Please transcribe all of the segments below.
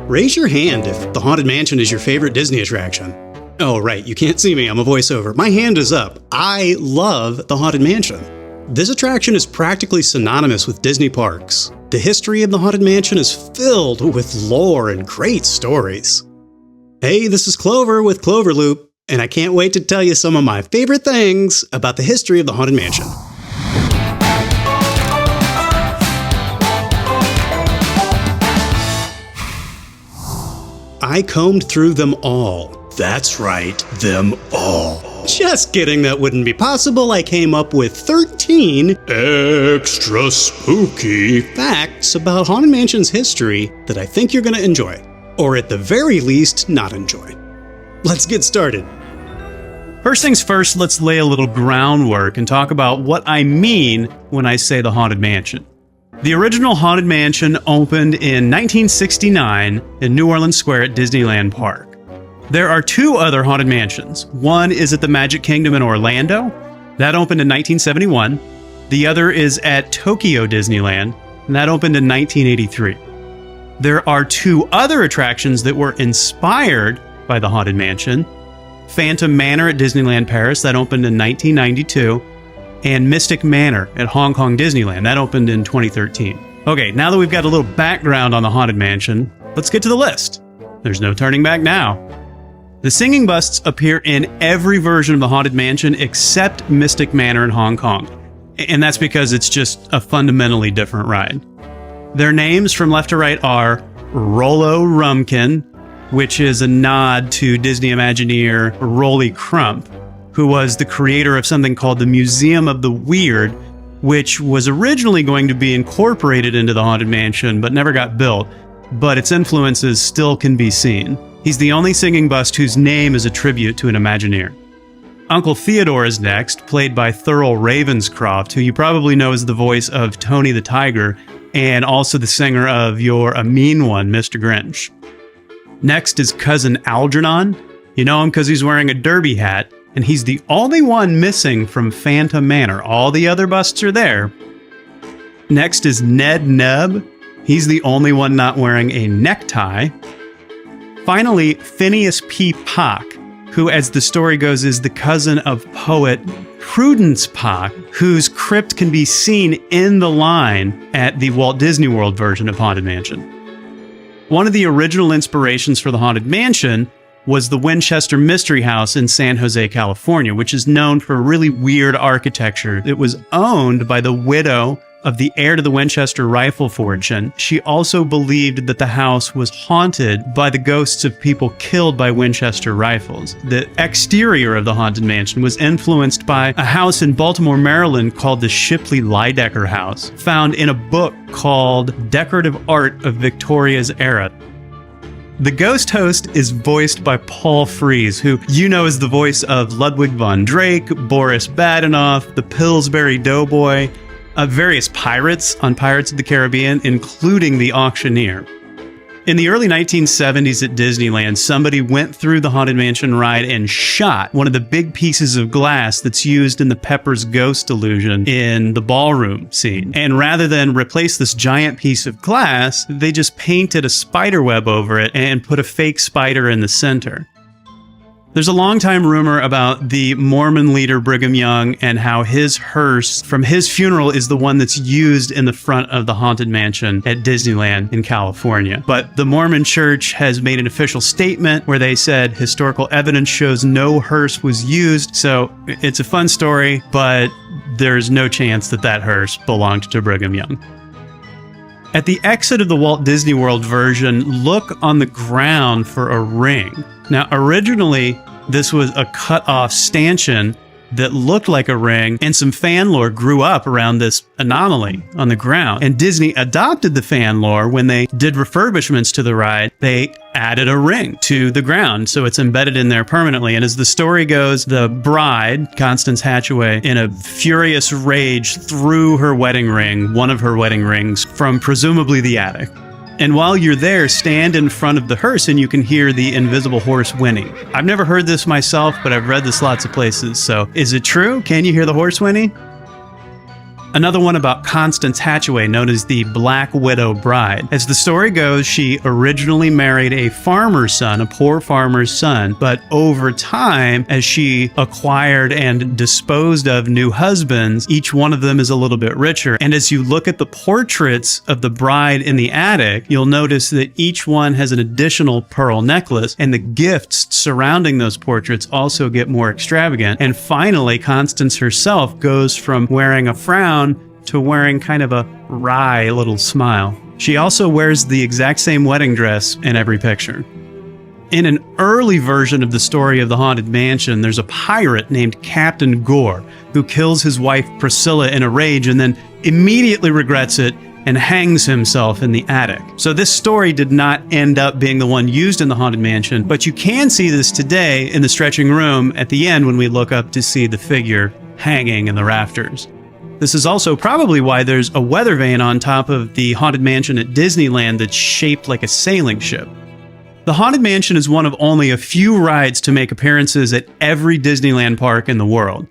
Raise your hand if the Haunted Mansion is your favorite Disney attraction. Oh, right, you can't see me, I'm a voiceover. My hand is up. I love the Haunted Mansion. This attraction is practically synonymous with Disney parks. The history of the Haunted Mansion is filled with lore and great stories. Hey, this is Clover with Clover Loop, and I can't wait to tell you some of my favorite things about the history of the Haunted Mansion. I combed through them all. That's right, them all. Just kidding, that wouldn't be possible. I came up with 13 extra spooky facts about Haunted Mansion's history that I think you're going to enjoy. Or at the very least, not enjoy. Let's get started. First things first, let's lay a little groundwork and talk about what I mean when I say the Haunted Mansion. The original Haunted Mansion opened in 1969 in New Orleans Square at Disneyland Park. There are two other Haunted Mansions. One is at the Magic Kingdom in Orlando. That opened in 1971. The other is at Tokyo Disneyland, and that opened in 1983. There are two other attractions that were inspired by the Haunted Mansion. Phantom Manor at Disneyland Paris, that opened in 1992. And Mystic Manor at Hong Kong Disneyland, that opened in 2013. Okay, now that we've got a little background on the Haunted Mansion, let's get to the list. There's no turning back now. The singing busts appear in every version of the Haunted Mansion except Mystic Manor in Hong Kong. And that's because it's just a fundamentally different ride. Their names from left to right are Rollo Rumkin, which is a nod to Disney Imagineer Rolly Crump, who was the creator of something called the Museum of the Weird, which was originally going to be incorporated into the Haunted Mansion but never got built, but its influences still can be seen. He's the only singing bust whose name is a tribute to an Imagineer. Uncle Theodore is next, played by Thurl Ravenscroft, who you probably know as the voice of Tony the Tiger, and also the singer of You're a Mean One, Mr. Grinch. Next is Cousin Algernon. You know him because he's wearing a derby hat, and he's the only one missing from Phantom Manor. All the other busts are there. Next is Ned Nebb. He's the only one not wearing a necktie. Finally, Phineas P. Pock, who, as the story goes, is the cousin of poet Prudence Pock, whose crypt can be seen in the line at the Walt Disney World version of Haunted Mansion. One of the original inspirations for the Haunted Mansion was the Winchester Mystery House in San Jose, California, which is known for really weird architecture. It was owned by the widow of the heir to the Winchester rifle fortune. She also believed that the house was haunted by the ghosts of people killed by Winchester rifles. The exterior of the Haunted Mansion was influenced by a house in Baltimore, Maryland called the Shipley Lydecker House, found in a book called Decorative Art of Victoria's Era. The ghost host is voiced by Paul Frees, who you know is the voice of Ludwig von Drake, Boris Badenov, the Pillsbury Doughboy, various pirates on Pirates of the Caribbean, including the Auctioneer. In the early 1970s at Disneyland, somebody went through the Haunted Mansion ride and shot one of the big pieces of glass that's used in the Pepper's Ghost illusion in the ballroom scene. And rather than replace this giant piece of glass, they just painted a spider web over it and put a fake spider in the center. There's a long-time rumor about the Mormon leader Brigham Young and how his hearse from his funeral is the one that's used in the front of the Haunted Mansion at Disneyland in California. But the Mormon Church has made an official statement where they said historical evidence shows no hearse was used. So it's a fun story, but there's no chance that that hearse belonged to Brigham Young. At the exit of the Walt Disney World version, look on the ground for a ring. Now, originally, this was a cut-off stanchion that looked like a ring, and some fan lore grew up around this anomaly on the ground. And Disney adopted the fan lore when they did refurbishments to the ride. They added a ring to the ground, so it's embedded in there permanently. And as the story goes, the bride, Constance Hatchaway, in a furious rage, threw her wedding ring, one of her wedding rings, from presumably the attic. And while you're there, stand in front of the hearse and you can hear the invisible horse whinny. I've never heard this myself, but I've read this lots of places. So is it true? Can you hear the horse whinny? Another one about Constance Hatchaway, known as the Black Widow Bride. As the story goes, she originally married a farmer's son, a poor farmer's son, but over time, as she acquired and disposed of new husbands, each one of them is a little bit richer. And as you look at the portraits of the bride in the attic, you'll notice that each one has an additional pearl necklace, and the gifts surrounding those portraits also get more extravagant. And finally, Constance herself goes from wearing a frown to wearing kind of a wry little smile. She also wears the exact same wedding dress in every picture. In an early version of the story of the Haunted Mansion, there's a pirate named Captain Gore who kills his wife Priscilla in a rage and then immediately regrets it and hangs himself in the attic. So this story did not end up being the one used in the Haunted Mansion, but you can see this today in the stretching room at the end when we look up to see the figure hanging in the rafters. This is also probably why there's a weather vane on top of the Haunted Mansion at Disneyland that's shaped like a sailing ship. The Haunted Mansion is one of only a few rides to make appearances at every Disneyland park in the world.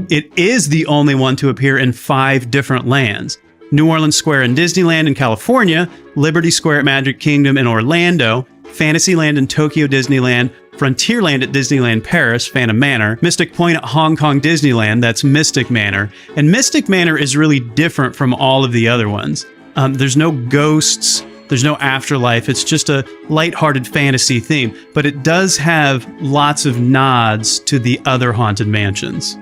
It is the only one to appear in 5 different lands: New Orleans Square in Disneyland in California, Liberty Square at Magic Kingdom in Orlando, Fantasyland in Tokyo Disneyland, Frontierland at Disneyland Paris, Phantom Manor, Mystic Point at Hong Kong Disneyland, that's Mystic Manor. And Mystic Manor is really different from all of the other ones. There's no ghosts, there's no afterlife, it's just a lighthearted fantasy theme, but it does have lots of nods to the other haunted mansions.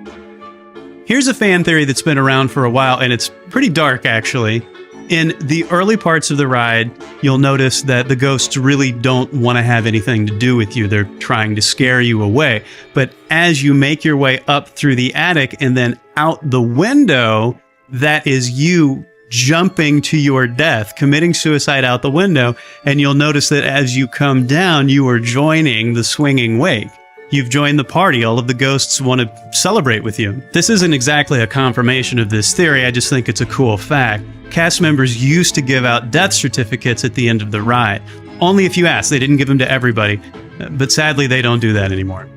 Here's a fan theory that's been around for a while, and it's pretty dark actually. In the early parts of the ride, you'll notice that the ghosts really don't want to have anything to do with you. They're trying to scare you away. But as you make your way up through the attic and then out the window, that is you jumping to your death, committing suicide out the window. And you'll notice that as you come down, you are joining the swinging wake. You've joined the party. All of the ghosts want to celebrate with you. This isn't exactly a confirmation of this theory. I just think it's a cool fact. Cast members used to give out death certificates at the end of the ride. Only if you asked. They didn't give them to everybody. But sadly, they don't do that anymore.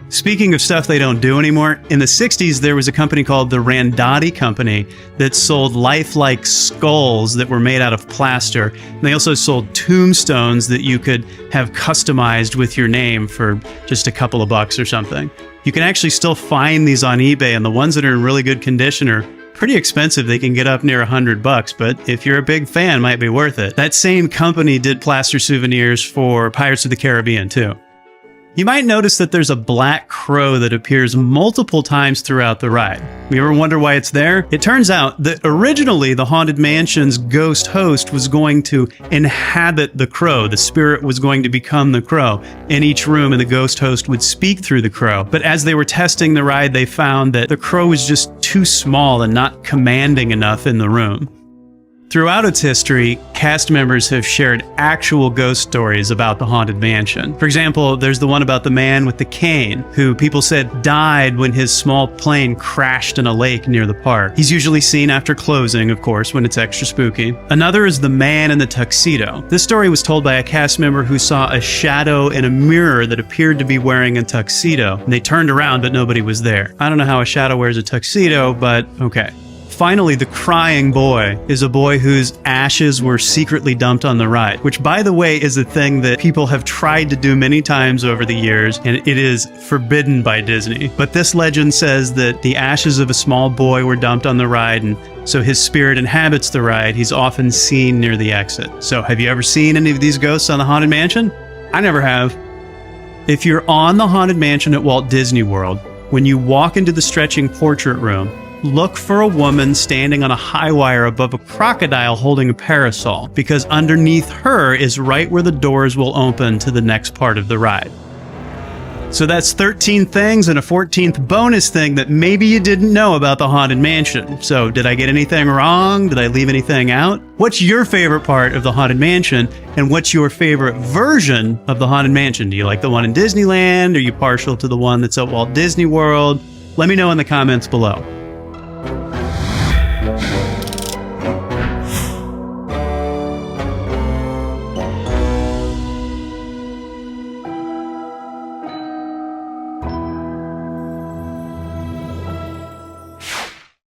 Speaking of stuff they don't do anymore, in the 60s, there was a company called the Randotti Company that sold lifelike skulls that were made out of plaster. And they also sold tombstones that you could have customized with your name for just a couple of bucks or something. You can actually still find these on eBay, and the ones that are in really good condition are pretty expensive. They can get up near $100, but if you're a big fan, might be worth it. That same company did plaster souvenirs for Pirates of the Caribbean too. You might notice that there's a black crow that appears multiple times throughout the ride. You ever wonder why it's there? It turns out that originally the Haunted Mansion's ghost host was going to inhabit the crow. The spirit was going to become the crow in each room, and the ghost host would speak through the crow. But as they were testing the ride, they found that the crow was just too small and not commanding enough in the room. Throughout its history, cast members have shared actual ghost stories about the Haunted Mansion. For example, there's the one about the man with the cane, who people said died when his small plane crashed in a lake near the park. He's usually seen after closing, of course, when it's extra spooky. Another is the man in the tuxedo. This story was told by a cast member who saw a shadow in a mirror that appeared to be wearing a tuxedo. And they turned around, but nobody was there. I don't know how a shadow wears a tuxedo, but okay. Finally, the crying boy is a boy whose ashes were secretly dumped on the ride, which, by the way, is a thing that people have tried to do many times over the years, and it is forbidden by Disney. But this legend says that the ashes of a small boy were dumped on the ride, and so his spirit inhabits the ride. He's often seen near the exit. So have you ever seen any of these ghosts on the Haunted Mansion? I never have. If you're on the Haunted Mansion at Walt Disney World, when you walk into the stretching portrait room, look for a woman standing on a high wire above a crocodile holding a parasol, because underneath her is right where the doors will open to the next part of the ride. So that's 13 things and a 14th bonus thing that maybe you didn't know about the Haunted Mansion. So did I get anything wrong? Did I leave anything out? What's your favorite part of the Haunted Mansion? And what's your favorite version of the Haunted Mansion? Do you like the one in Disneyland? Are you partial to the one that's at Walt Disney World? Let me know in the comments below.